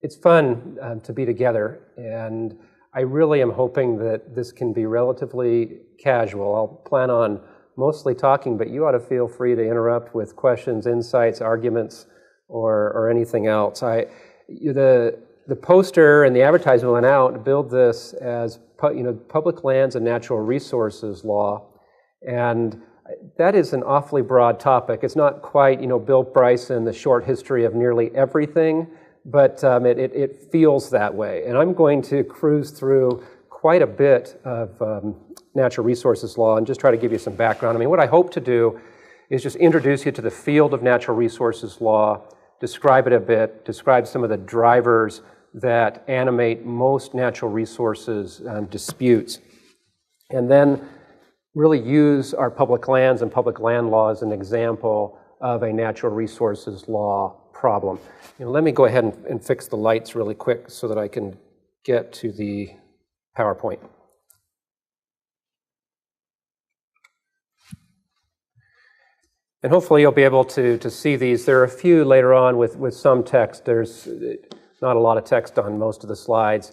It's fun to be together, and I really am hoping that this can be relatively casual. I'll plan on mostly talking, but you ought to feel free to interrupt with questions, insights, arguments, or anything else. The poster and the advertisement went out to build this as public lands and natural resources law, and that is an awfully broad topic. It's not quite Bill Bryson, the short history of nearly everything, but it feels that way. And I'm going to cruise through quite a bit of natural resources law and just try to give you some background. I mean, what I hope to do is just introduce you to the field of natural resources law, describe it a bit, describe some of the drivers that animate most natural resources disputes, and then really use our public lands and public land law as an example of a natural resources law problem. Let me go ahead and fix the lights really quick so that I can get to the PowerPoint. And hopefully you'll be able to see these. There are a few later on with some text. There's not a lot of text on most of the slides.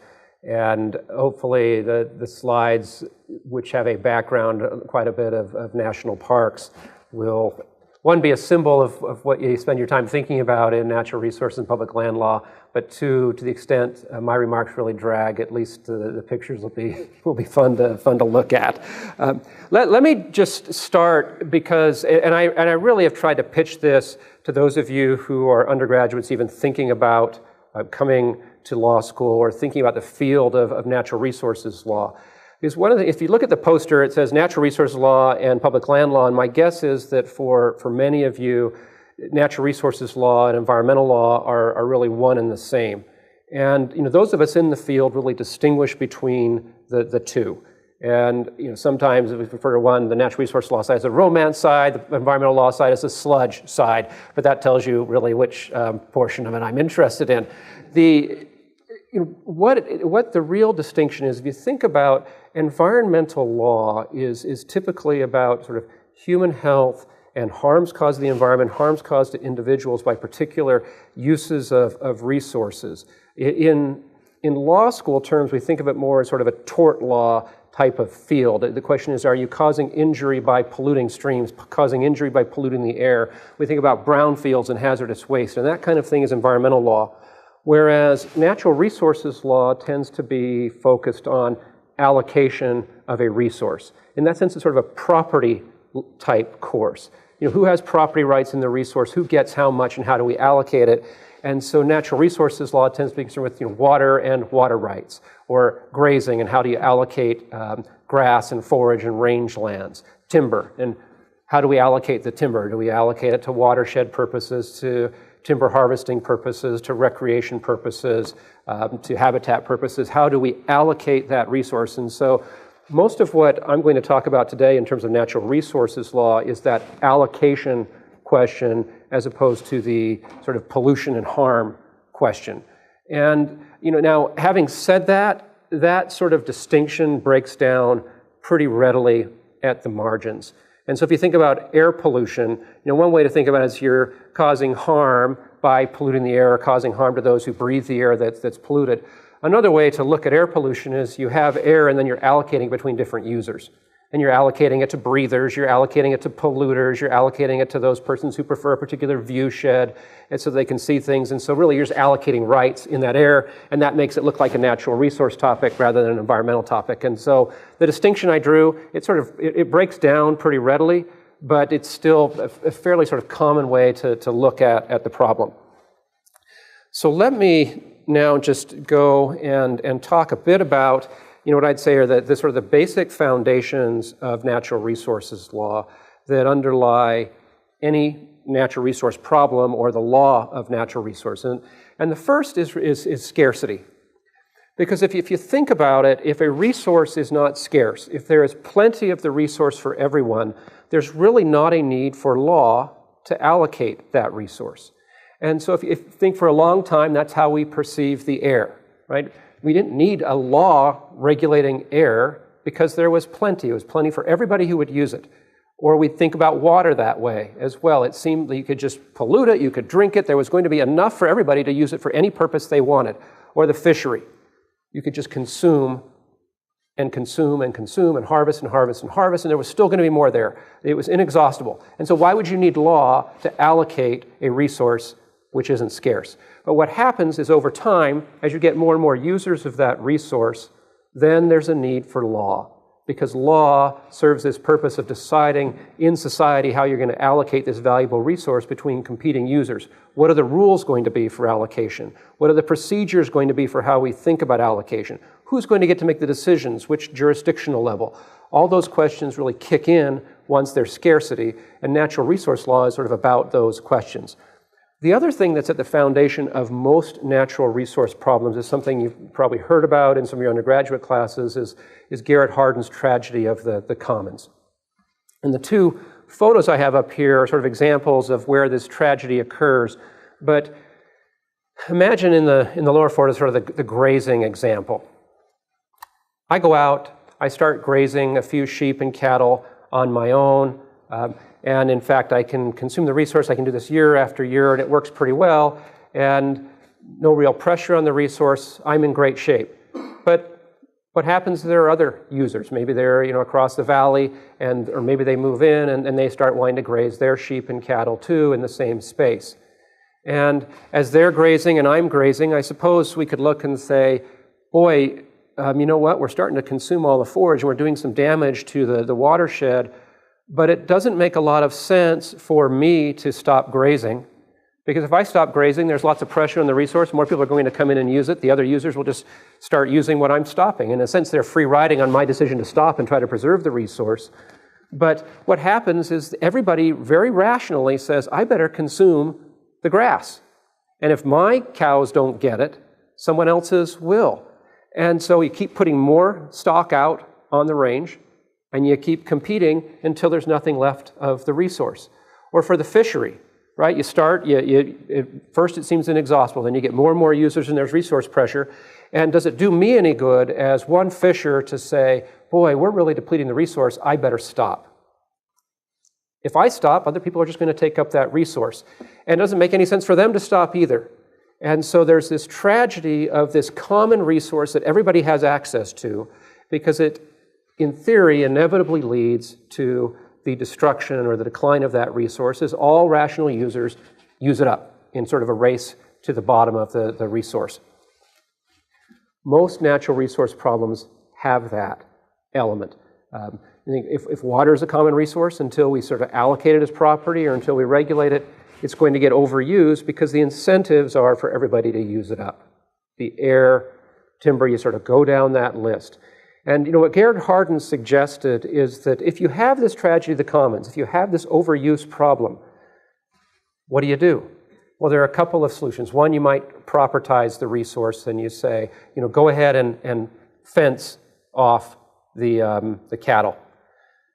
And hopefully the slides, which have a background, quite a bit of national parks, will, one, be a symbol of what you spend your time thinking about in natural resources and public land law, but two, to the extent my remarks really drag, at least the pictures will be fun to look at. Let me just start because, and I really have tried to pitch this to those of you who are undergraduates even thinking about coming to law school or thinking about the field of natural resources law. Because if you look at the poster, it says natural resources law and public land law, and my guess is that for many of you, natural resources law and environmental law are really one and the same. And those of us in the field really distinguish between the two. And sometimes we refer to one, the natural resource law side as the romance side, the environmental law side as the sludge side, but that tells you really which portion of it I'm interested in. What the real distinction is, if you think about environmental law is typically about sort of human health and harms caused to the environment, harms caused to individuals by particular uses of resources. In law school terms, we think of it more as sort of a tort law type of field. The question is, are you causing injury by polluting streams, causing injury by polluting the air? We think about brownfields and hazardous waste, and that kind of thing is environmental law. Whereas natural resources law tends to be focused on allocation of a resource. In that sense, it's sort of a property type course. Who has property rights in the resource, who gets how much, and how do we allocate it? And so natural resources law tends to be concerned with water and water rights, or grazing, and how do you allocate grass and forage and rangelands, timber, and how do we allocate the timber? Do we allocate it to watershed purposes, to timber harvesting purposes, to recreation purposes, to habitat purposes? How do we allocate that resource? And so most of what I'm going to talk about today in terms of natural resources law is that allocation question as opposed to the sort of pollution and harm question. And now having said that, that sort of distinction breaks down pretty readily at the margins. And so if you think about air pollution, one way to think about it is you're causing harm by polluting the air or causing harm to those who breathe the air that's polluted. Another way to look at air pollution is you have air and then you're allocating between different users. And you're allocating it to breathers, you're allocating it to polluters, you're allocating it to those persons who prefer a particular view shed, and so they can see things. And so really you're just allocating rights in that air, and that makes it look like a natural resource topic rather than an environmental topic. And so the distinction I drew, it breaks down pretty readily, but it's still a fairly sort of common way to look at the problem. So let me now just go and talk a bit about what I'd say are the sort of the basic foundations of natural resources law that underlie any natural resource problem or the law of natural resources. And the first is scarcity. Because if you think about it, if a resource is not scarce, if there is plenty of the resource for everyone, there's really not a need for law to allocate that resource. And so if you think for a long time, that's how we perceive the air, right? We didn't need a law regulating air because there was plenty. It was plenty for everybody who would use it. Or we think about water that way as well. It seemed that you could just pollute it, you could drink it, there was going to be enough for everybody to use it for any purpose they wanted. Or the fishery. You could just consume and consume and consume and harvest and harvest and harvest, and there was still going to be more there. It was inexhaustible. And so why would you need law to allocate a resource which isn't scarce? But what happens is over time, as you get more and more users of that resource, then there's a need for law. Because law serves this purpose of deciding in society how you're going to allocate this valuable resource between competing users. What are the rules going to be for allocation? What are the procedures going to be for how we think about allocation? Who's going to get to make the decisions? Which jurisdictional level? All those questions really kick in once there's scarcity, and natural resource law is sort of about those questions. The other thing that's at the foundation of most natural resource problems is something you've probably heard about in some of your undergraduate classes, is Garrett Hardin's tragedy of the commons. And the two photos I have up here are sort of examples of where this tragedy occurs. But imagine in the lower photo sort of the grazing example. I go out, I start grazing a few sheep and cattle on my own. And in fact, I can consume the resource. I can do this year after year, and it works pretty well. And no real pressure on the resource. I'm in great shape. But what happens is there are other users. Maybe they're across the valley, or maybe they move in and they start wanting to graze their sheep and cattle too in the same space. And as they're grazing and I'm grazing, I suppose we could look and say, boy, you know what? We're starting to consume all the forage, and we're doing some damage to the watershed. But it doesn't make a lot of sense for me to stop grazing, because if I stop grazing, there's lots of pressure on the resource. More people are going to come in and use it. The other users will just start using what I'm stopping. In a sense, they're free riding on my decision to stop and try to preserve the resource. But what happens is everybody very rationally says, I better consume the grass. And if my cows don't get it, someone else's will. And so you keep putting more stock out on the range, and you keep competing until there's nothing left of the resource. Or for the fishery, right? You start, first it seems inexhaustible, then you get more and more users and there's resource pressure. And does it do me any good as one fisher to say, boy, we're really depleting the resource, I better stop? If I stop, other people are just going to take up that resource. And it doesn't make any sense for them to stop either. And so there's this tragedy of this common resource that everybody has access to, because it, in theory, inevitably leads to the destruction or the decline of that resource as all rational users use it up in sort of a race to the bottom of the resource. Most natural resource problems have that element. I think if water is a common resource, until we sort of allocate it as property or until we regulate it, it's going to get overused because the incentives are for everybody to use it up. The air, timber, you sort of go down that list. And what Garrett Hardin suggested is that if you have this tragedy of the commons, if you have this overuse problem, what do? Well, there are a couple of solutions. One, you might propertize the resource, and you say, go ahead and fence off the cattle.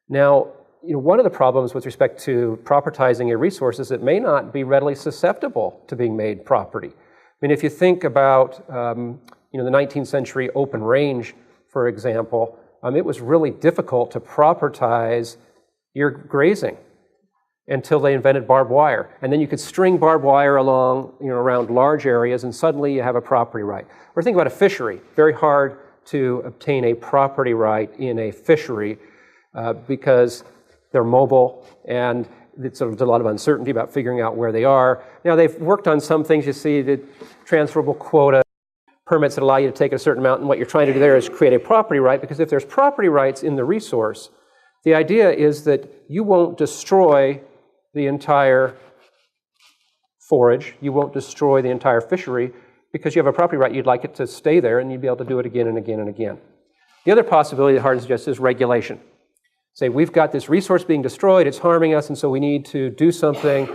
Now, one of the problems with respect to propertizing a resource is it may not be readily susceptible to being made property. I mean, if you think about the 19th century open range, for example, it was really difficult to propertize your grazing until they invented barbed wire. And then you could string barbed wire along, around large areas, and suddenly you have a property right. Or think about a fishery. Very hard to obtain a property right in a fishery because they're mobile, and there's a lot of uncertainty about figuring out where they are. Now, they've worked on some things. You see the transferable quota permits that allow you to take a certain amount, and what you're trying to do there is create a property right, because if there's property rights in the resource, the idea is that you won't destroy the entire forage, you won't destroy the entire fishery, because you have a property right, you'd like it to stay there, and you'd be able to do it again and again and again. The other possibility that Hardin suggests is regulation. Say, we've got this resource being destroyed, it's harming us, and so we need to do something,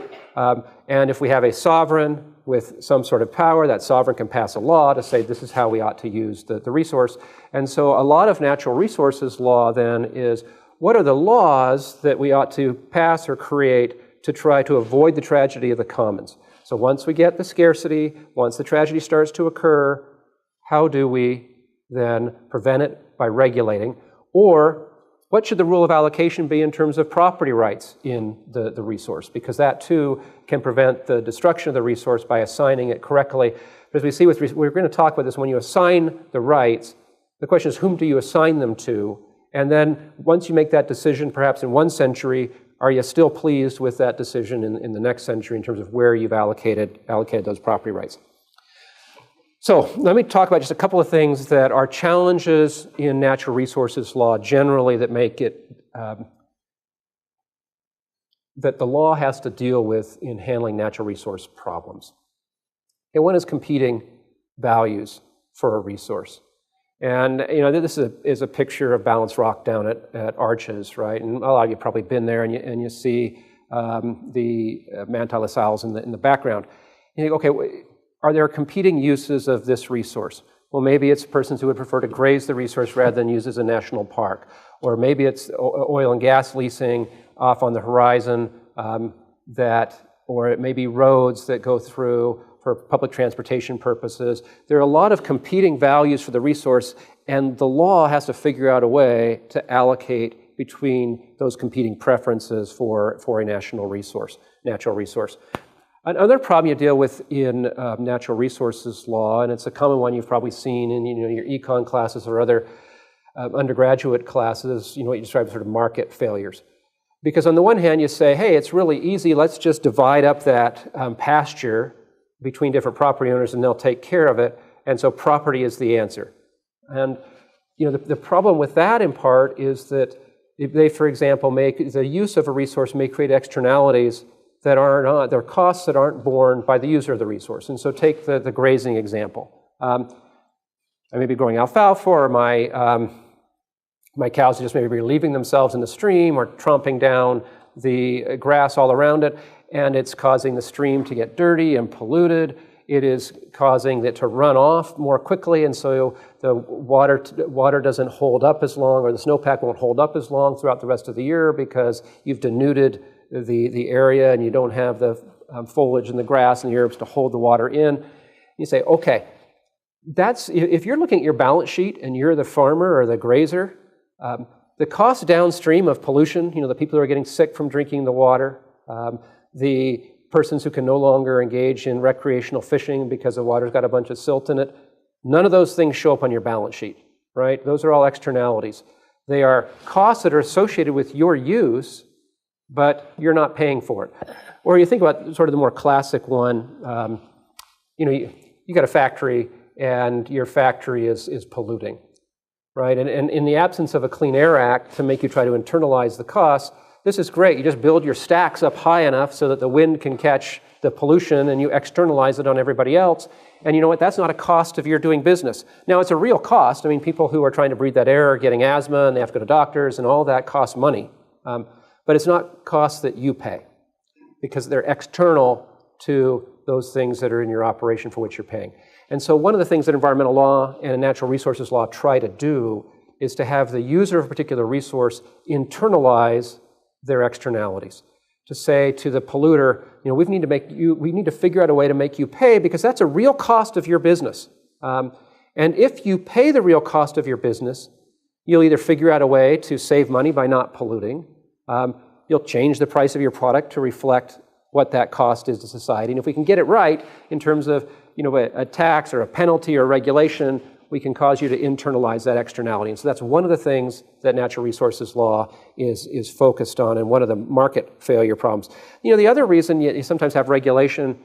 and if we have a sovereign with some sort of power, that sovereign can pass a law to say this is how we ought to use the resource. And so a lot of natural resources law then is, what are the laws that we ought to pass or create to try to avoid the tragedy of the commons? So once we get the scarcity, once the tragedy starts to occur, how do we then prevent it by regulating? Or what should the rule of allocation be in terms of property rights in the resource? Because that too can prevent the destruction of the resource by assigning it correctly. But as we see, we're going to talk about this, when you assign the rights, the question is, whom do you assign them to? And then once you make that decision, perhaps in one century, are you still pleased with that decision in the next century in terms of where you've allocated those property rights? So let me talk about just a couple of things that are challenges in natural resources law generally that make it, that the law has to deal with in handling natural resource problems. And one is competing values for a resource. And this is a picture of Balanced Rock down at Arches, right? And a lot of you have probably been there, and you see the Manti La Sal's in the background. And you think, okay, are there competing uses of this resource? Well, maybe it's persons who would prefer to graze the resource rather than use it as a national park. Or maybe it's oil and gas leasing off on the horizon, or it may be roads that go through for public transportation purposes. There are a lot of competing values for the resource, and the law has to figure out a way to allocate between those competing preferences for a natural resource. Another problem you deal with in natural resources law, and it's a common one you've probably seen in your econ classes or other undergraduate classes, what you describe as sort of market failures. Because on the one hand, you say, hey, it's really easy, let's just divide up that pasture between different property owners and they'll take care of it, and so property is the answer. And the problem with that in part is that if they, for example, make the use of a resource may create externalities that aren't, there are costs that aren't borne by the user of the resource. And so take the grazing example. I may be growing alfalfa, or my cows just maybe leaving themselves in the stream or tromping down the grass all around it, and it's causing the stream to get dirty and polluted. It is causing it to run off more quickly, and so the water doesn't hold up as long, or the snowpack won't hold up as long throughout the rest of the year because you've denuded the area and you don't have the foliage and the grass and the herbs to hold the water in. You say, okay, if you're looking at your balance sheet and you're the farmer or the grazer, the cost downstream of pollution, the people who are getting sick from drinking the water, the persons who can no longer engage in recreational fishing because the water's got a bunch of silt in it, none of those things show up on your balance sheet, right? Those are all externalities. They are costs that are associated with your use, but you're not paying for it. Or you think about sort of the more classic one, you got a factory and your factory is polluting, right? And in the absence of a Clean Air Act to make you try to internalize the costs, this is great. You just build your stacks up high enough so that the wind can catch the pollution and you externalize it on everybody else. And you know what? That's not a cost of your doing business. Now, it's a real cost. I mean, people who are trying to breathe that air are getting asthma and they have to go to doctors, and all that costs money. But it's not costs that you pay because they're external to those things that are in your operation for which you're paying. And so one of the things that environmental law and natural resources law try to do is to have the user of a particular resource internalize their externalities. To say to the polluter, we need to figure out a way to make you pay because that's a real cost of your business. And if you pay the real cost of your business, you'll either figure out a way to save money by not polluting, you'll change the price of your product to reflect what that cost is to society. And if we can get it right in terms of a tax or a penalty or a regulation, we can cause you to internalize that externality. And so that's one of the things that natural resources law is focused on, and one of the market failure problems. The other reason you sometimes have regulation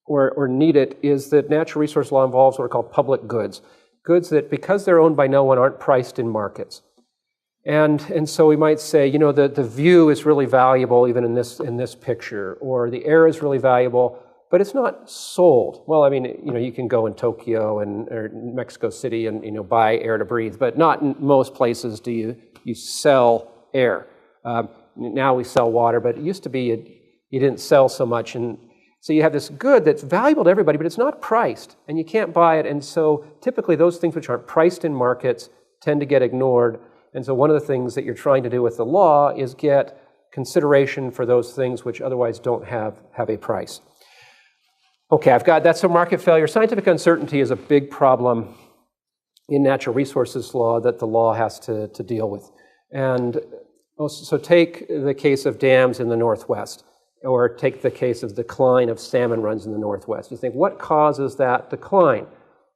or need it is that natural resource law involves what are called public goods. Goods that, because they're owned by no one, aren't priced in markets. And so we might say, the view is really valuable even in this picture, or the air is really valuable, but it's not sold. Well, I mean, you can go in Tokyo or Mexico City and buy air to breathe, but not in most places do you sell air. Now we sell water, but it used to be you didn't sell so much. And so you have this good that's valuable to everybody, but it's not priced, and you can't buy it. And so typically those things which aren't priced in markets tend to get ignored. And so one of the things that you're trying to do with the law is get consideration for those things which otherwise don't have a price. Okay, that's a market failure. Scientific uncertainty is a big problem in natural resources law that the law has to deal with. And so take the case of dams in the Northwest, or take the case of decline of salmon runs in the Northwest. You think, what causes that decline?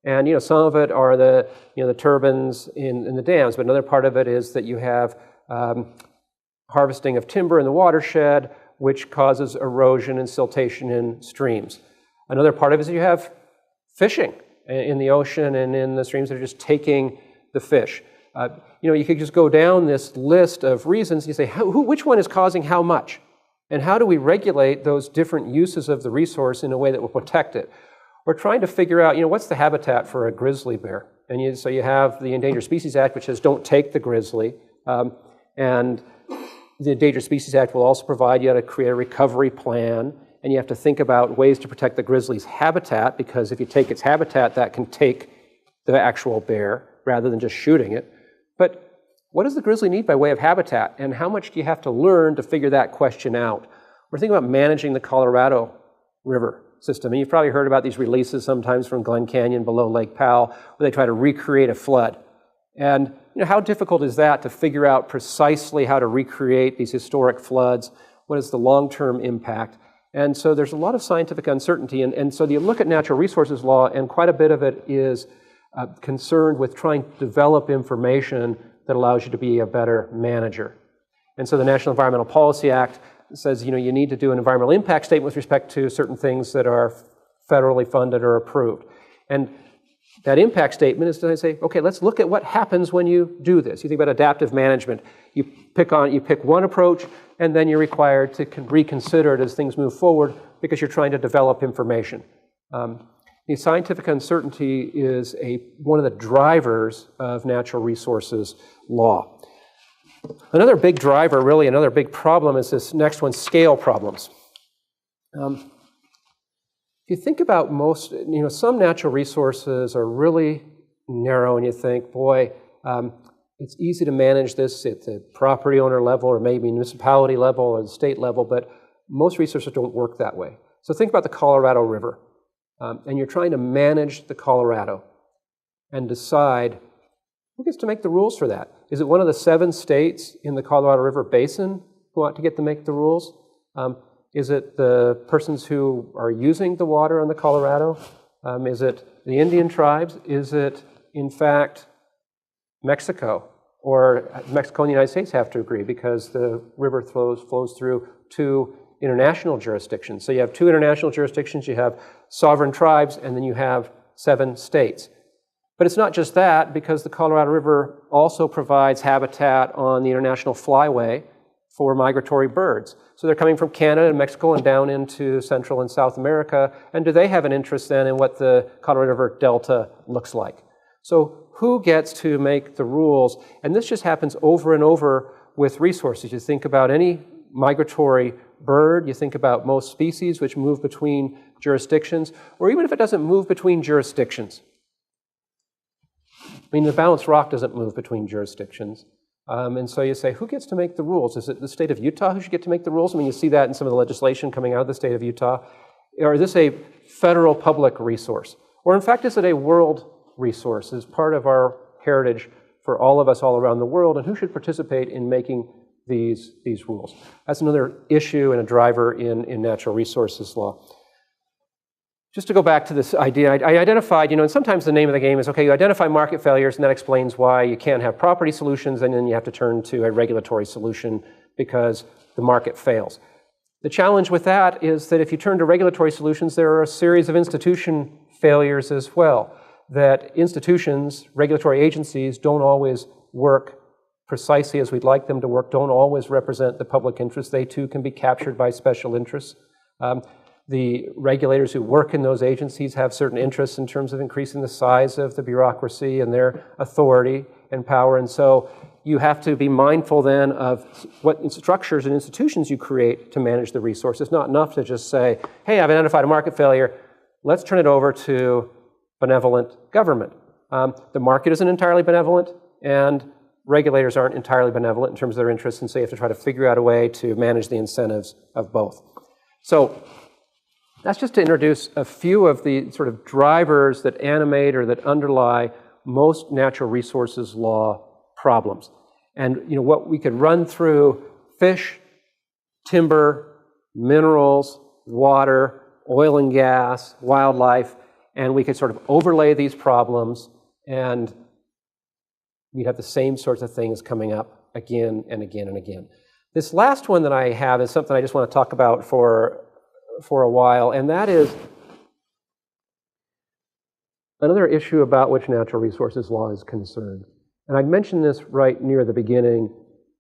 And some of it are the turbines in the dams, but another part of it is that you have harvesting of timber in the watershed, which causes erosion and siltation in streams. Another part of it is you have fishing in the ocean and in the streams that are just taking the fish. You could just go down this list of reasons. You say, which one is causing how much? And how do we regulate those different uses of the resource in a way that will protect it? We're trying to figure out, what's the habitat for a grizzly bear? And so you have the Endangered Species Act, which says don't take the grizzly. And the Endangered Species Act will also provide you how to create a recovery plan. And you have to think about ways to protect the grizzly's habitat, because if you take its habitat, that can take the actual bear rather than just shooting it. But what does the grizzly need by way of habitat? And how much do you have to learn to figure that question out? We're thinking about managing the Colorado River system. And you've probably heard about these releases sometimes from Glen Canyon below Lake Powell, where they try to recreate a flood. And how difficult is that to figure out precisely how to recreate these historic floods? What is the long-term impact? And so there's a lot of scientific uncertainty. And so you look at natural resources law, and quite a bit of it is concerned with trying to develop information that allows you to be a better manager. And so the National Environmental Policy Act says, you need to do an environmental impact statement with respect to certain things that are federally funded or approved. And that impact statement is to say, okay, let's look at what happens when you do this. You think about adaptive management. You pick one approach, and then you're required to reconsider it as things move forward because you're trying to develop information. The scientific uncertainty is one of the drivers of natural resources law. Another big driver, really another big problem, is this next one, scale problems. If you think about some natural resources are really narrow, and you think, boy, it's easy to manage this at the property owner level or maybe municipality level or the state level, but most resources don't work that way. So think about the Colorado River. And you're trying to manage the Colorado and decide who gets to make the rules for that. Is it one of the 7 states in the Colorado River Basin who ought to get to make the rules? Is it the persons who are using the water on the Colorado? Is it the Indian tribes? Is it, in fact, Mexico? Or Mexico and the United States have to agree because the river flows through 2 international jurisdictions. So you have 2 international jurisdictions, you have sovereign tribes, and then you have 7 states. But it's not just that, because the Colorado River also provides habitat on the international flyway for migratory birds. So they're coming from Canada and Mexico and down into Central and South America, and do they have an interest then in what the Colorado River Delta looks like? So who gets to make the rules? And this just happens over and over with resources. You think about any migratory bird, you think about most species which move between jurisdictions, or even if it doesn't move between jurisdictions. The balanced rock doesn't move between jurisdictions. And so you say, who gets to make the rules? Is it the state of Utah who should get to make the rules? You see that in some of the legislation coming out of the state of Utah. Or is this a federal public resource? Or in fact, is it a world resource? Is part of our heritage for all of us all around the world, and who should participate in making these rules? That's another issue and a driver in natural resources law. Just to go back to this idea, I identified, and sometimes the name of the game is, okay, you identify market failures, and that explains why you can't have property solutions, and then you have to turn to a regulatory solution because the market fails. The challenge with that is that if you turn to regulatory solutions, there are a series of institution failures as well. That institutions, regulatory agencies, don't always work precisely as we'd like them to work, don't always represent the public interest. They too can be captured by special interests. The regulators who work in those agencies have certain interests in terms of increasing the size of the bureaucracy and their authority and power. And so you have to be mindful then of what structures and institutions you create to manage the resource. It's not enough to just say, hey, I've identified a market failure, let's turn it over to benevolent government. The market isn't entirely benevolent, and regulators aren't entirely benevolent in terms of their interests, and so you have to try to figure out a way to manage the incentives of both. So that's just to introduce a few of the sort of drivers that animate or that underlie most natural resources law problems. And what we could run through: fish, timber, minerals, water, oil and gas, wildlife, and we could sort of overlay these problems, and we'd have the same sorts of things coming up again and again and again. This last one that I have is something I just want to talk about for a while, and that is another issue about which natural resources law is concerned. And I mentioned this right near the beginning,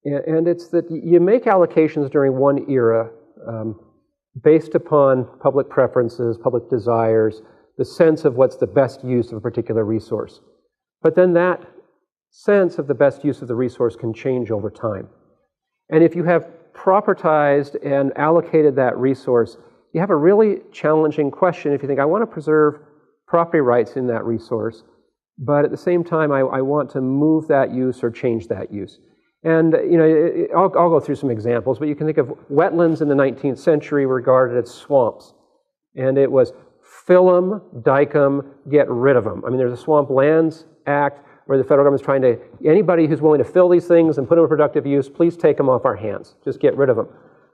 and it's that you make allocations during one era based upon public preferences, public desires, the sense of what's the best use of a particular resource. But then that sense of the best use of the resource can change over time. And if you have propertized and allocated that resource, you have a really challenging question if you think, I want to preserve property rights in that resource, but at the same time, I want to move that use or change that use. And I'll go through some examples, but you can think of wetlands in the 19th century regarded as swamps. And it was fill them, dike them, get rid of them. I mean, there's a Swamp Lands Act where the federal government is trying to, anybody who's willing to fill these things and put them in productive use, please take them off our hands. Just get rid of them.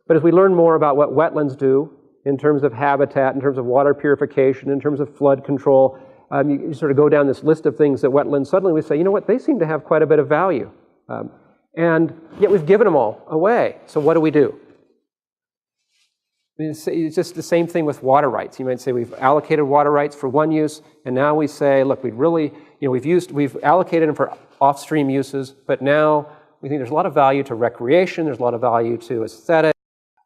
But as we learn more about what wetlands do in terms of habitat, in terms of water purification, in terms of flood control, you sort of go down this list of things that wetlands, suddenly we say, you know what, they seem to have quite a bit of value. And yet we've given them all away. So what do? I mean, it's just the same thing with water rights. You might say we've allocated water rights for one use, and now we say, look, we've allocated them for off-stream uses, but now we think there's a lot of value to recreation, there's a lot of value to aesthetic,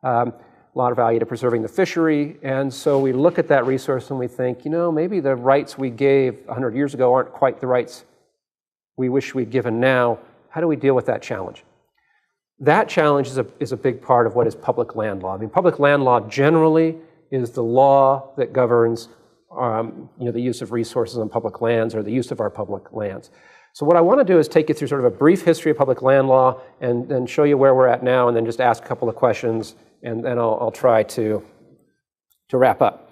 a lot of value to preserving the fishery, and so we look at that resource and we think, maybe the rights we gave 100 years ago aren't quite the rights we wish we'd given now. How do we deal with that challenge? That challenge is a big part of what is public land law. I mean, public land law generally is the law that governs the use of resources on public lands or the use of our public lands. So what I want to do is take you through sort of a brief history of public land law and then show you where we're at now and then just ask a couple of questions and then I'll try to wrap up.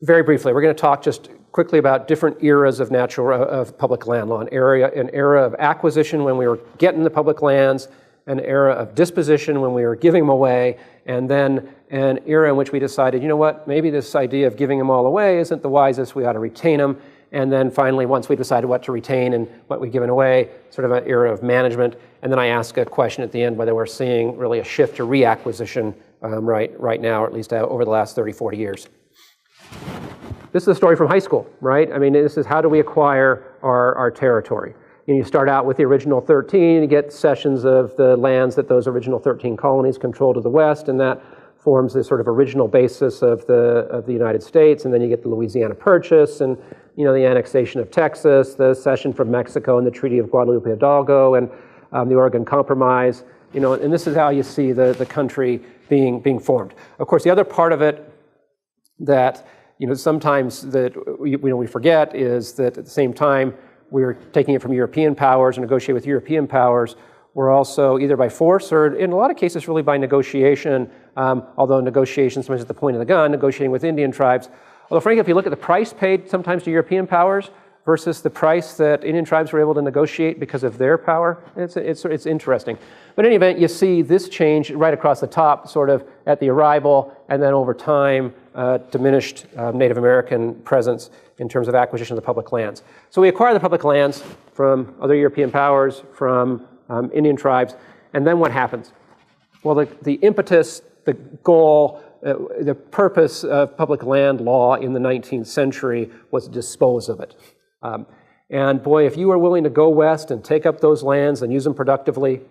Very briefly, we're going to talk just quickly about different eras of public land law. An era of acquisition when we were getting the public lands, an era of disposition when we were giving them away, and then an era in which we decided, maybe this idea of giving them all away isn't the wisest, we ought to retain them. And then finally, once we decided what to retain and what we've given away, sort of an era of management. And then I ask a question at the end whether we're seeing really a shift to reacquisition right now, or at least over the last 30, 40 years. This is a story from high school, right? I mean, this is how do we acquire our territory. You start out with the original 13, you get cessions of the lands that those original 13 colonies control to the west, and that forms the sort of original basis of the United States. And then you get the Louisiana Purchase, and the annexation of Texas, the cession from Mexico, and the Treaty of Guadalupe Hidalgo, and the Oregon Compromise. And this is how you see the country being formed. Of course, the other part of it that sometimes that we forget is that at the same time we're taking it from European powers and negotiate with European powers. We're also either by force or in a lot of cases really by negotiation, although negotiation sometimes at the point of the gun, negotiating with Indian tribes. Although frankly, if you look at the price paid sometimes to European powers versus the price that Indian tribes were able to negotiate because of their power, it's interesting. But in any event, you see this change right across the top, sort of at the arrival, and then over time, diminished Native American presence in terms of acquisition of the public lands. So we acquire the public lands from other European powers, from Indian tribes, and then what happens? Well, the impetus, the goal, the purpose of public land law in the 19th century was to dispose of it. And boy, if you are willing to go west and take up those lands and use them productively,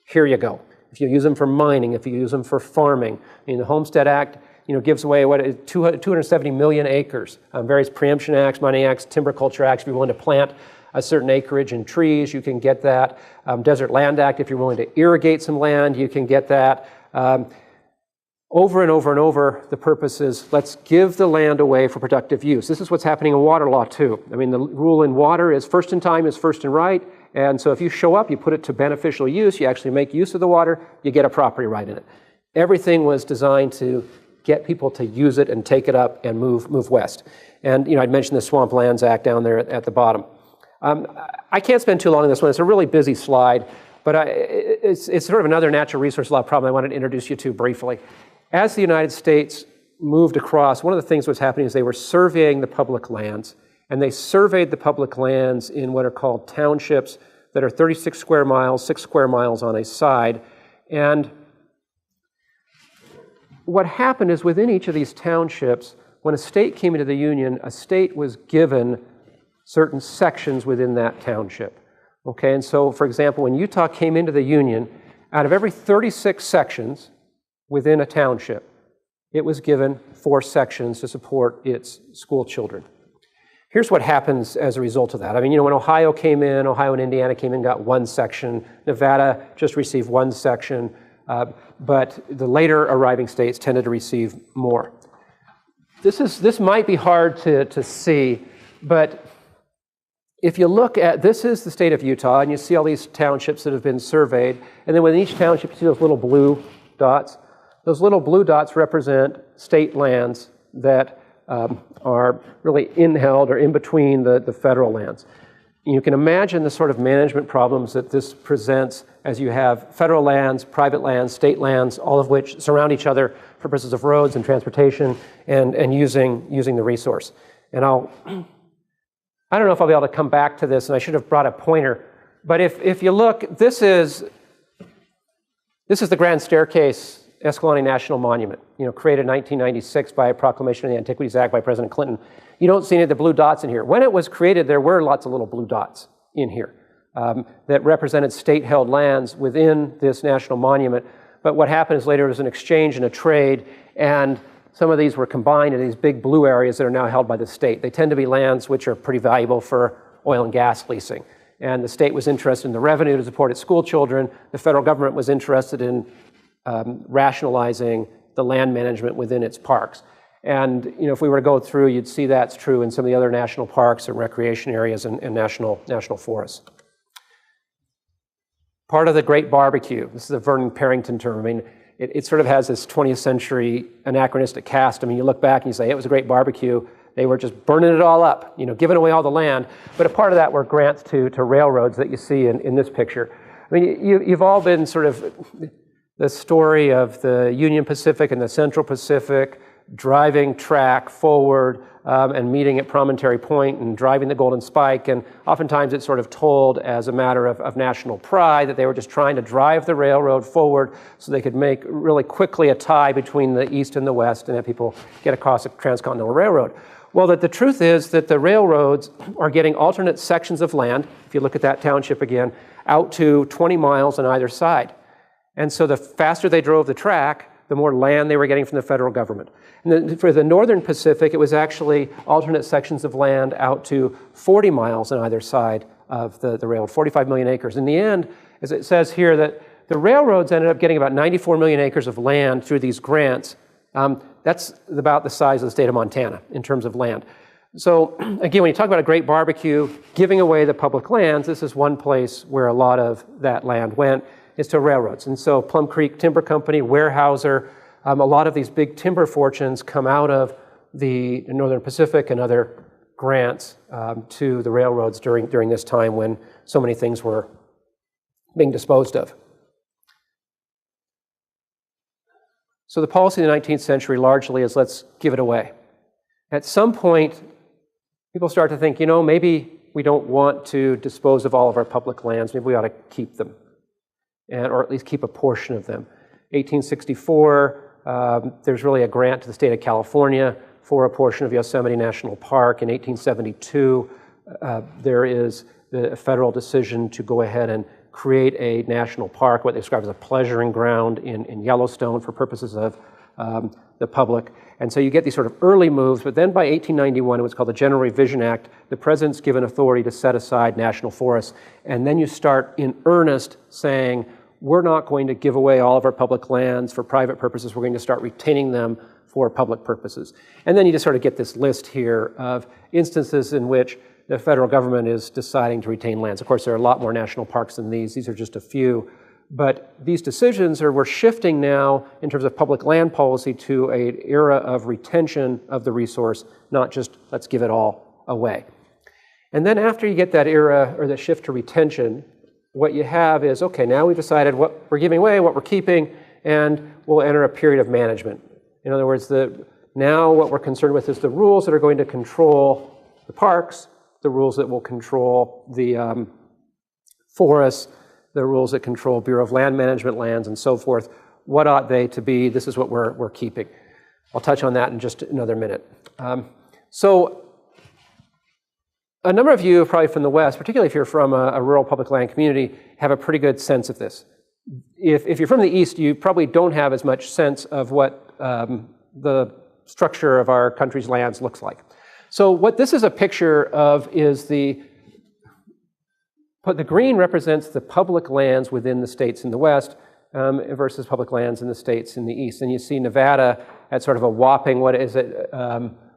here you go. If you use them for mining, if you use them for farming, the Homestead Act, gives away 270 million acres. Various preemption acts, mining acts, timber culture acts. If you're willing to plant a certain acreage in trees, you can get that. Desert Land Act, if you're willing to irrigate some land, you can get that. Over and over and over, the purpose is let's give the land away for productive use. This is what's happening in water law too. I mean, the rule in water is first in time is first in right. And so if you show up, you put it to beneficial use, you actually make use of the water, you get a property right in it. Everything was designed to get people to use it and take it up and move west. And I'd mentioned the Swamp Lands Act down there at the bottom. I can't spend too long on this one. It's a really busy slide, but it's sort of another natural resource law problem I wanted to introduce you to briefly. As the United States moved across, one of the things that was happening is they were surveying the public lands, and they surveyed the public lands in what are called townships that are 36 square miles, 6 square miles on a side. And what happened is within each of these townships, when a state came into the Union, a state was given certain sections within that township. Okay, and so, for example, when Utah came into the Union, out of every 36 sections within a township, it was given 4 sections to support its school children. Here's what happens as a result of that. I mean, when Ohio came in, Ohio and Indiana came in, got 1 section. Nevada just received 1 section. But the later arriving states tended to receive more. This might be hard to see, but if you look at, this is the state of Utah, and you see all these townships that have been surveyed, and then within each township you see those little blue dots. Those little blue dots represent state lands that are really held or in between the federal lands. You can imagine the sort of management problems that this presents as you have federal lands, private lands, state lands, all of which surround each other for purposes of roads and transportation and using the resource. And I don't know if I'll be able to come back to this, and I should have brought a pointer, but if you look, this is the Grand Staircase Escalante National Monument, created in 1996 by a proclamation of the Antiquities Act by President Clinton. You don't see any of the blue dots in here. When it was created, there were lots of little blue dots in here that represented state-held lands within this national monument. But what happened is later there was an exchange and a trade, and some of these were combined in these big blue areas that are now held by the state. They tend to be lands which are pretty valuable for oil and gas leasing. And the state was interested in the revenue to support its school children. The federal government was interested in rationalizing the land management within its parks. And if we were to go through, you'd see that's true in some of the other national parks and recreation areas and national forests. Part of the Great Barbecue, this is a Vernon Parrington term. I mean, it sort of has this 20th century anachronistic cast. I mean, you look back and you say, hey, it was a great barbecue. They were just burning it all up, giving away all the land. But a part of that were grants to railroads that you see in this picture. I mean, you've all been sort of the story of the Union Pacific and the Central Pacific driving track forward and meeting at Promontory Point and driving the Golden Spike. And oftentimes it's sort of told as a matter of national pride that they were just trying to drive the railroad forward so they could make really quickly a tie between the East and the West and have people get across the Transcontinental Railroad. Well, the truth is that the railroads are getting alternate sections of land, if you look at that township again, out to 20 miles on either side. And so the faster they drove the track, the more land they were getting from the federal government. And then for the Northern Pacific, it was actually alternate sections of land out to 40 miles on either side of the railroad, 45 million acres. In the end, as it says here, that the railroads ended up getting about 94 million acres of land through these grants. That's about the size of the state of Montana in terms of land. So again, when you talk about a great barbecue, giving away the public lands, this is one place where a lot of that land went, is to railroads. And so Plum Creek Timber Company, Weyerhaeuser, a lot of these big timber fortunes come out of the Northern Pacific and other grants to the railroads during this time when so many things were being disposed of. So the policy in the 19th century largely is let's give it away. At some point, people start to think, maybe we don't want to dispose of all of our public lands. Maybe we ought to keep them, or at least keep a portion of them. 1864, there's really a grant to the state of California for a portion of Yosemite National Park. In 1872, there is the federal decision to go ahead and create a national park, what they describe as a pleasuring ground in Yellowstone for purposes of the public. And so you get these sort of early moves, but then by 1891, it was called the General Revision Act, the president's given authority to set aside national forests. And then you start in earnest saying, we're not going to give away all of our public lands for private purposes. We're going to start retaining them for public purposes. And then you just sort of get this list here of instances in which the federal government is deciding to retain lands. Of course, there are a lot more national parks than these. These are just a few. But these decisions we're shifting now in terms of public land policy to an era of retention of the resource, not just let's give it all away. And then after you get that era or the shift to retention, what you have is, okay, now we've decided what we're giving away, what we're keeping, and we'll enter a period of management. In other words, now what we're concerned with is the rules that are going to control the parks, the rules that will control the forests, the rules that control Bureau of Land Management lands and so forth. What ought they to be? This is what we're keeping. I'll touch on that in just another minute. So a number of you, probably from the West, particularly if you're from a rural public land community, have a pretty good sense of this. If you're from the East, you probably don't have as much sense of what the structure of our country's lands looks like. So what this is a picture of is the green represents the public lands within the states in the West versus public lands in the states in the East. And you see Nevada at sort of a whopping, what is it,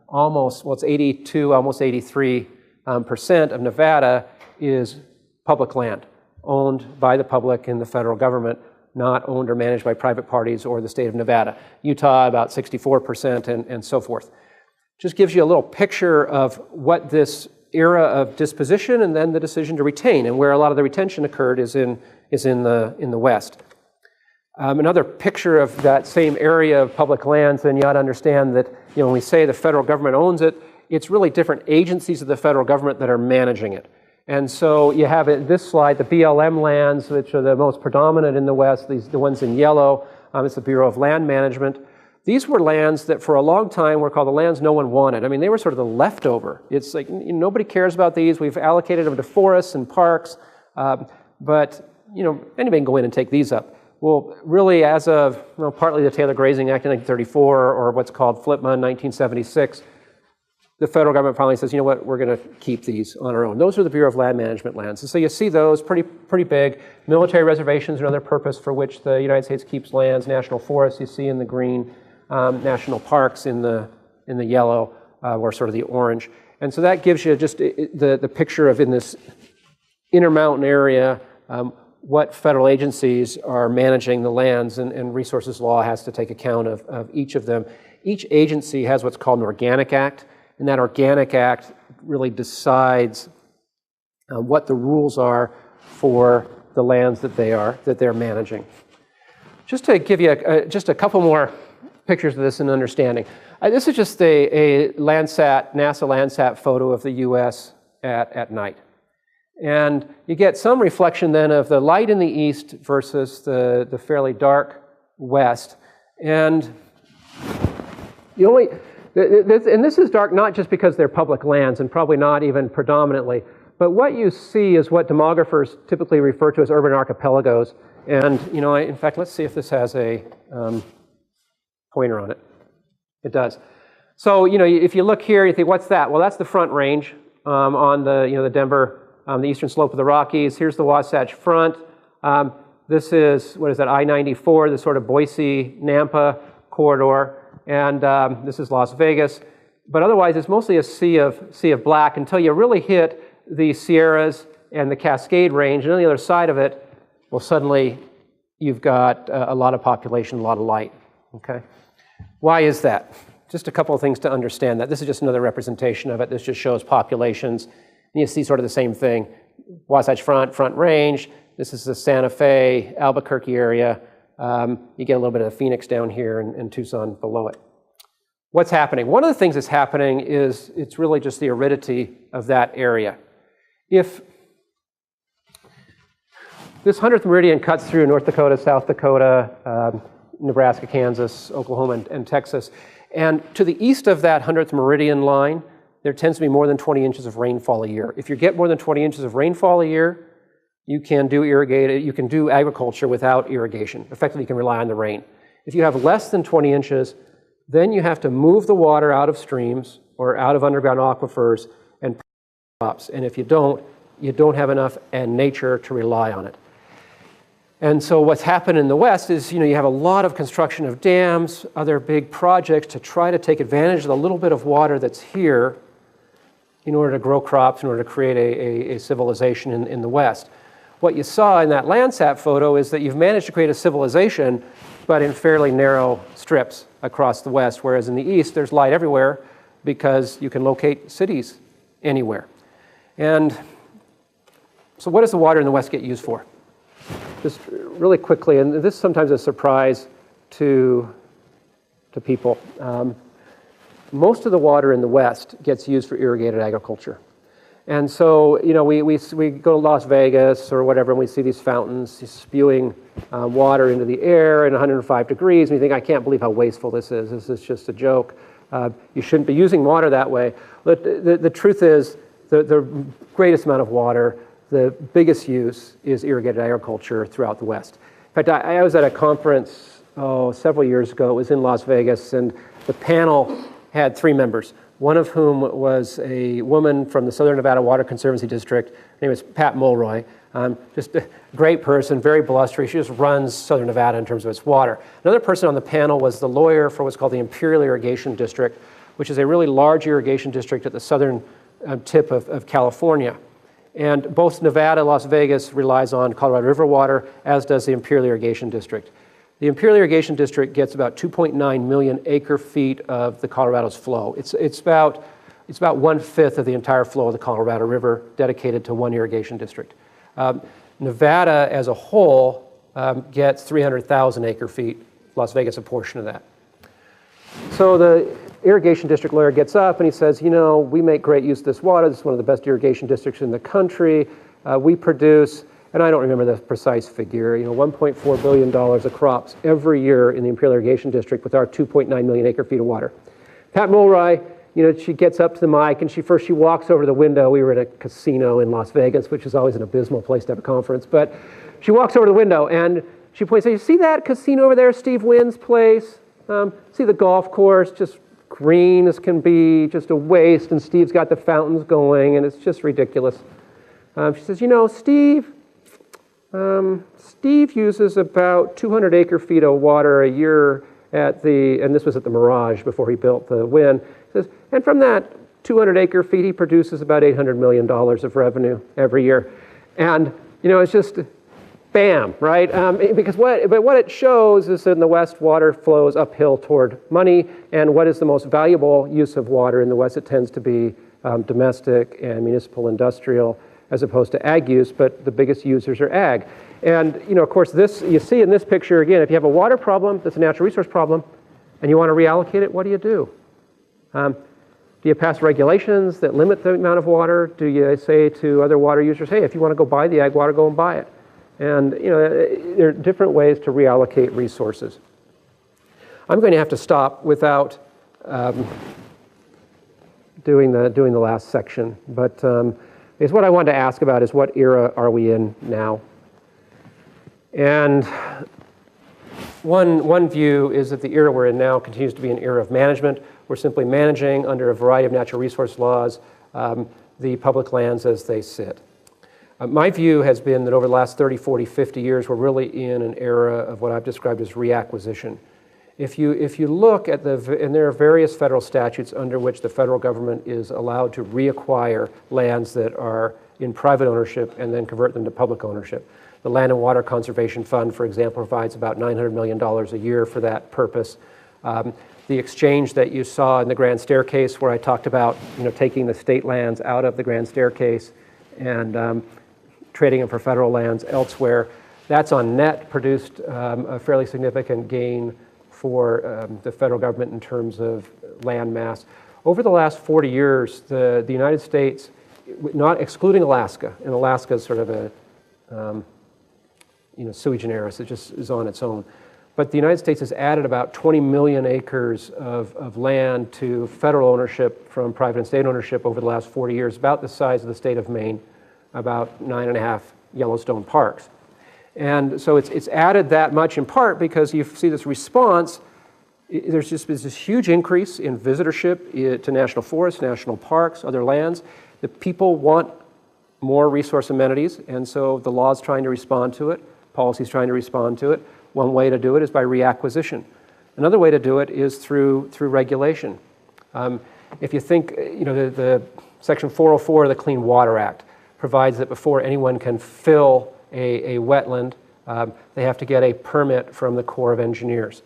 almost, well, it's 82, almost 83% of Nevada is public land, owned by the public and the federal government, not owned or managed by private parties or the state of Nevada. Utah, about 64% and so forth. Just gives you a little picture of what this era of disposition and then the decision to retain, and where a lot of the retention occurred is in the West. Another picture of that same area of public lands, then you ought to understand that when we say the federal government owns it, it's really different agencies of the federal government that are managing it. And so you have in this slide the BLM lands, which are the most predominant in the West, the ones in yellow. It's the Bureau of Land Management. These were lands that for a long time were called the lands no one wanted. I mean, they were sort of the leftover. It's like nobody cares about these. We've allocated them to forests and parks, but anybody can go in and take these up. Well, really, as of partly the Taylor Grazing Act in 1934 or what's called FLPMA in 1976, the federal government finally says, you know what, we're going to keep these on our own. Those are the Bureau of Land Management lands. And so you see those pretty big. Military reservations are another purpose for which the United States keeps lands. National forests you see in the green. National parks in the yellow or sort of the orange. And so that gives you just the picture of in this intermountain area what federal agencies are managing the lands, and resources law has to take account of each of them. Each agency has what's called an organic act, and that organic act really decides what the rules are for the lands that they're managing. Just to give you just a couple more pictures of this and understanding. This is just a NASA Landsat photo of the U.S. at night. And you get some reflection then of the light in the east versus the fairly dark west. And this is dark not just because they're public lands, and probably not even predominantly, but what you see is what demographers typically refer to as urban archipelagos. And in fact, let's see if this has a pointer on it. It does. So if you look here, you think, what's that? Well, that's the Front Range on the Denver. The eastern slope of the Rockies. Here's the Wasatch Front. This is, what is that, I-94, the sort of Boise-Nampa corridor. And this is Las Vegas. But otherwise, it's mostly a sea of black until you really hit the Sierras and the Cascade Range. And on the other side of it, well, suddenly you've got a lot of population, a lot of light. Okay? Why is that? Just a couple of things to understand that. This is just another representation of it. This just shows populations. And you see sort of the same thing. Wasatch Front Range. This is the Santa Fe, Albuquerque area. You get a little bit of Phoenix down here and Tucson below it. What's happening? One of the things that's happening is it's really just the aridity of that area. If this 100th meridian cuts through North Dakota, South Dakota, Nebraska, Kansas, Oklahoma, and Texas, and to the east of that 100th meridian line, there tends to be more than 20 inches of rainfall a year. If you get more than 20 inches of rainfall a year, you can do agriculture without irrigation. Effectively, you can rely on the rain. If you have less than 20 inches, then you have to move the water out of streams or out of underground aquifers and crops. And if you don't have enough and nature to rely on it. And so what's happened in the West is, you have a lot of construction of dams, other big projects to try to take advantage of the little bit of water that's here in order to grow crops, in order to create a civilization in the West. What you saw in that Landsat photo is that you've managed to create a civilization, but in fairly narrow strips across the West, whereas in the East, there's light everywhere because you can locate cities anywhere. And so what does the water in the West get used for? Just really quickly, and this is sometimes a surprise to people. Most of the water in the West gets used for irrigated agriculture. And so, you know, we go to Las Vegas or whatever, and we see these fountains spewing water into the air at 105 degrees, and you think, I can't believe how wasteful this is. This is just a joke. You shouldn't be using water that way. But the truth is, the greatest amount of water, the biggest use is irrigated agriculture throughout the West. In fact, I was at a conference, several years ago. It was in Las Vegas, and the panel had 3 members, one of whom was a woman from the Southern Nevada Water Conservancy District. Her name was Pat Mulroy. Just a great person, very blustery. She just runs Southern Nevada in terms of its water. Another person on the panel was the lawyer for what's called the Imperial Irrigation District, which is a really large irrigation district at the southern tip of California. And both Nevada, Las Vegas relies on Colorado River water, as does the Imperial Irrigation District. The Imperial Irrigation District gets about 2.9 million acre feet of the Colorado's flow. It's about 1/5 of the entire flow of the Colorado River dedicated to one irrigation district. Nevada as a whole gets 300,000 acre feet, Las Vegas a portion of that. So the irrigation district lawyer gets up and he says, you know, we make great use of this water. This is one of the best irrigation districts in the country. We produce, and I don't remember the precise figure, you know, $1.4 billion of crops every year in the Imperial Irrigation District with our 2.9 million acre feet of water. Pat Mulroy, you know, she gets up to the mic and she walks over to the window. We were at a casino in Las Vegas, which is always an abysmal place to have a conference, but she walks over to the window and she points out, you see that casino over there, Steve Wynn's place? See the golf course, just green as can be, just a waste, and Steve's got the fountains going, and it's just ridiculous. She says, you know, Steve uses about 200 acre feet of water a year and this was at the Mirage before he built the Wynn. He says, and from that 200 acre feet, he produces about $800 million of revenue every year. And, you know, it's just, bam, right? Because what it shows is that in the West, water flows uphill toward money, and what is the most valuable use of water in the West? It tends to be domestic and municipal industrial, as opposed to ag use, but the biggest users are ag. And, you know, of course, this, you see in this picture, again, if you have a water problem, that's a natural resource problem, and you want to reallocate it, what do you do? Do you pass regulations that limit the amount of water? Do you say to other water users, hey, if you want to go buy the ag water, go and buy it? And, you know, there are different ways to reallocate resources. I'm going to have to stop without doing the last section, but because what I wanted to ask about is what era are we in now? And one view is that the era we're in now continues to be an era of management. We're simply managing under a variety of natural resource laws the public lands as they sit. My view has been that over the last 30, 40, 50 years, we're really in an era of what I've described as reacquisition. If you look at and there are various federal statutes under which the federal government is allowed to reacquire lands that are in private ownership and then convert them to public ownership. The Land and Water Conservation Fund, for example, provides about $900 million a year for that purpose. The exchange that you saw in the Grand Staircase, where I talked about, you know, taking the state lands out of the Grand Staircase and trading them for federal lands elsewhere, that's on net produced a fairly significant gain for the federal government in terms of land mass. Over the last 40 years, the United States, not excluding Alaska, and Alaska is sort of a sui generis, it just is on its own. But the United States has added about 20 million acres of land to federal ownership from private and state ownership over the last 40 years, about the size of the state of Maine, about 9.5 Yellowstone parks. And so it's added that much in part because you see this response. There's just been this huge increase in visitorship to national forests, national parks, other lands. The people want more resource amenities, and so the law's trying to respond to it, policy's trying to respond to it. One way to do it is by reacquisition. Another way to do it is through regulation. If you think, you know, the Section 404 of the Clean Water Act provides that before anyone can fill a wetland, they have to get a permit from the Corps of Engineers.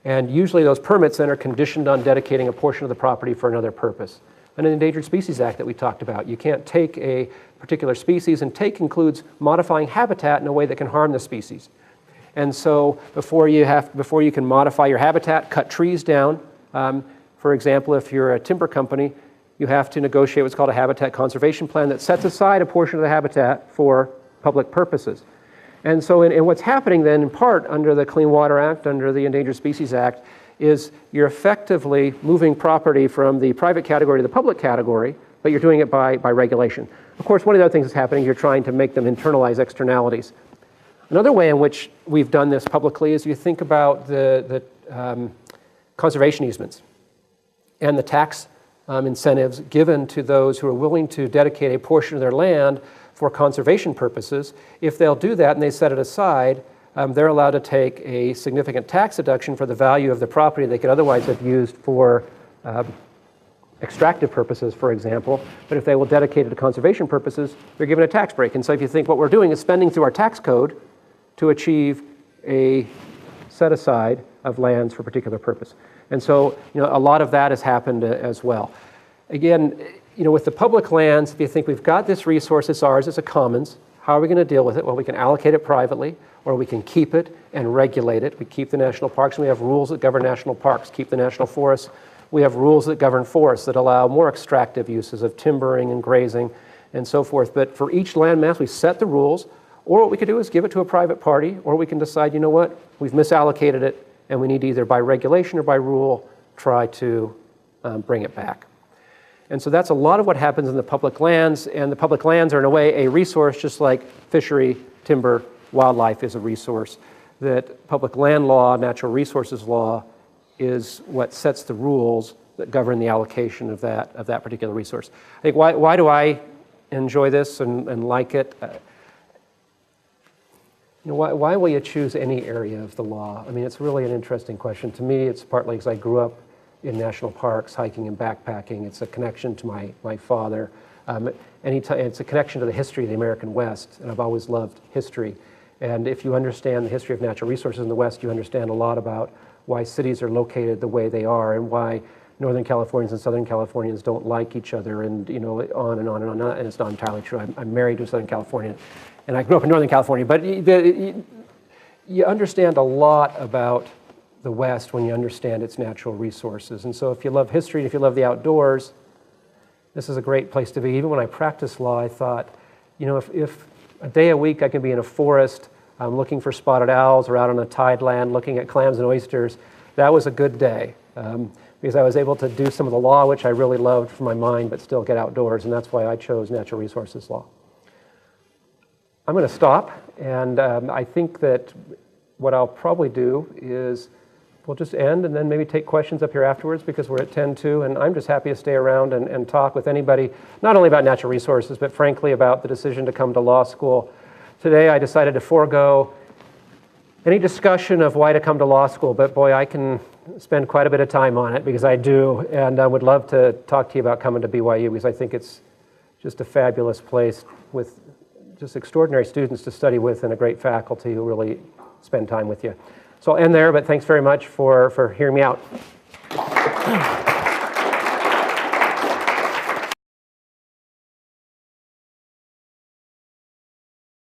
And usually those permits then are conditioned on dedicating a portion of the property for another purpose. an Endangered Species Act that we talked about. You can't take a particular species, and take includes modifying habitat in a way that can harm the species. And so before you can modify your habitat, cut trees down. For example, if you're a timber company, you have to negotiate what's called a habitat conservation plan that sets aside a portion of the habitat for public purposes. And so in what's happening then, in part, under the Clean Water Act, under the Endangered Species Act, is you're effectively moving property from the private category to the public category, but you're doing it by regulation. Of course, one of the other things that's happening, you're trying to make them internalize externalities. Another way in which we've done this publicly is you think about the conservation easements and the tax incentives given to those who are willing to dedicate a portion of their land for conservation purposes. If they'll do that and they set it aside, they're allowed to take a significant tax deduction for the value of the property they could otherwise have used for extractive purposes, for example. But if they will dedicate it to conservation purposes, they're given a tax break. And so if you think what we're doing is spending through our tax code to achieve a set aside of lands for a particular purpose. And so, a lot of that has happened as well. Again, with the public lands, if you think we've got this resource, it's ours, it's a commons, how are we going to deal with it? Well, we can allocate it privately, or we can keep it and regulate it. We keep the national parks, and we have rules that govern national parks. Keep the national forests. We have rules that govern forests that allow more extractive uses of timbering and grazing and so forth. But for each landmass, we set the rules, or what we could do is give it to a private party, or we can decide, we've misallocated it, and we need to either by regulation or by rule try to bring it back. And so that's a lot of what happens in the public lands, and the public lands are in a way a resource just like fishery, timber, wildlife is a resource. That public land law, natural resources law, is what sets the rules that govern the allocation of that particular resource. I think why do I enjoy this and like it? Why will you choose any area of the law? I mean, it's really an interesting question. To me, it's partly because I grew up in national parks, hiking and backpacking. It's a connection to my father. It's a connection to the history of the American West, and I've always loved history. And if you understand the history of natural resources in the West, you understand a lot about why cities are located the way they are, and why Northern Californians and Southern Californians don't like each other, and on and on and on. And it's not entirely true. I'm married to a Southern Californian, and I grew up in Northern California. But you understand a lot about the West when you understand its natural resources. And so if you love history, if you love the outdoors, this is a great place to be. Even when I practiced law, I thought, if a day a week I can be in a forest looking for spotted owls, or out on a tideland looking at clams and oysters, that was a good day. Because I was able to do some of the law, which I really loved for my mind, but still get outdoors, and that's why I chose natural resources law. I'm going to stop, and I think that what I'll probably do is we'll just end and then maybe take questions up here afterwards, because we're at 10:02, and I'm just happy to stay around and talk with anybody, not only about natural resources, but frankly about the decision to come to law school. Today I decided to forego any discussion of why to come to law school, but boy, I can spend quite a bit of time on it, because I do, and I would love to talk to you about coming to BYU, because I think it's just a fabulous place with just extraordinary students to study with, and a great faculty who really spend time with you. So I'll end there, but thanks very much for hearing me out.